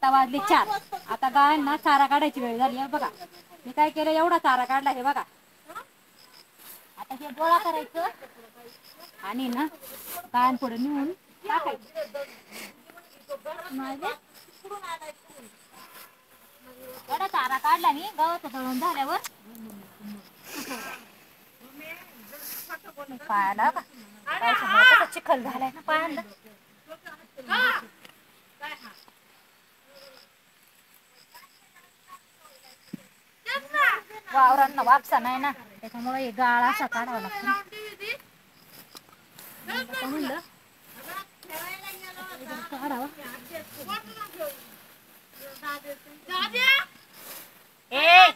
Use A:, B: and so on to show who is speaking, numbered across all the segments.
A: आता वाजले 4. आता गायांना चारा काढायची वेळ झाली आहे बघा. मी काय केलं, एवढा चारा काढला हे बघा. आता हे गोळा करायचं आणि ना गायांपुढे नेऊन टाकायचं. एवढा चारा काढला मी, गव्हाचं दळण झाल्यावर पायाला का पावसामुळे कसं चिखल झालाय ना पायाला. वावरांना वापसा नाही ना, त्याच्यामुळे गाळ असा काढावा लागतो. म्हणलं काढावा. ए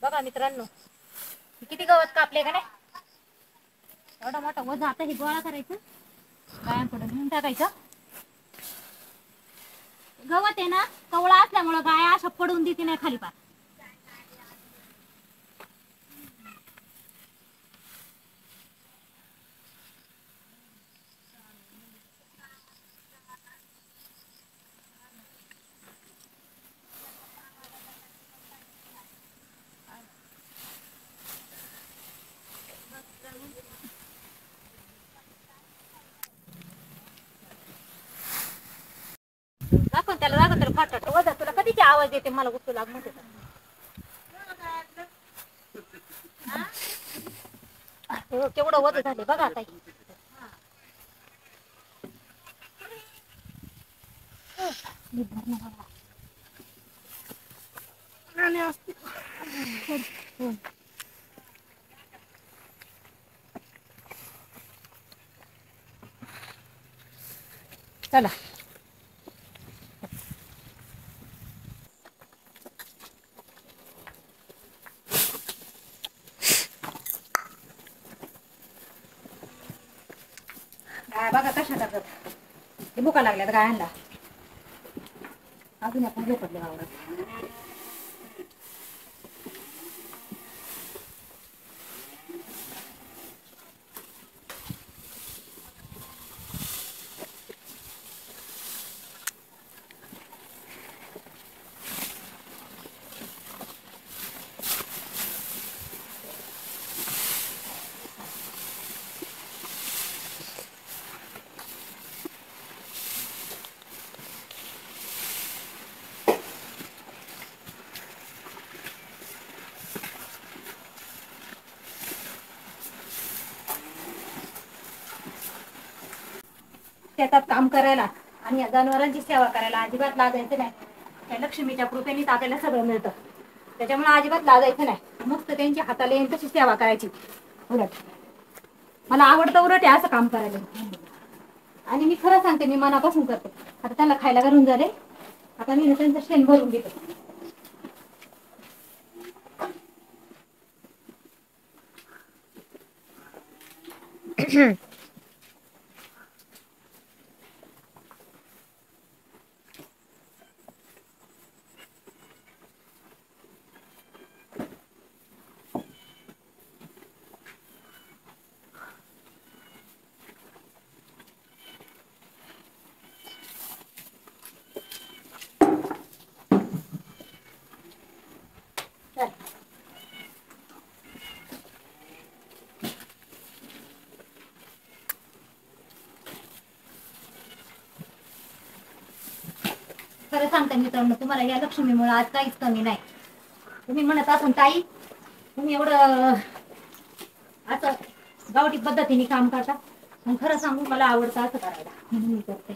A: बघा मित्रांनो, किती गवत कापले का नाही. एवढा मोठा ओझ आता हे गोळा करायचं, गायांपुढे नेऊन टाकायचं. गवत आहे ना कवळा असल्यामुळं गाय अशा पडून देते नाही खाली पार. दाखव त्याला फाटत वजा. तुला कधीची आवाज येते मला उचलू लाग म्हणते. केवढं वज झाले बघा आता. चला गाय बघा कशा करतात. ते भुका लागल्यात गायांना. अजून आपण झोपतले वावरात. शेतात काम करायला आणि या जनावरांची सेवा करायला अजिबात लाजायचं नाही. त्या लक्ष्मीच्या कृपेने आपल्याला सगळं मिळतं. त्याच्यामुळे अजिबात लाजायचं नाही. मस्त त्यांच्या हाताला येईल तशी सेवा करायची. उलट मला आवडतं उलट असं काम करायला. आणि मी खरं सांगते, मी मनापासून करते. आता त्यांना खायला घालून झाले. आता मी त्यांचं शेण भरून घेते. खरं सांगते मित्रांनो, तुम्हाला या लक्ष्मीमुळे आज काहीच कमी नाही. तुम्ही म्हणत असाल ताई तुम्ही एवढं असं गावठी पद्धतीने काम करता. पण खरं सांगू मला आवडतं असं करायला म्हणून मी करते.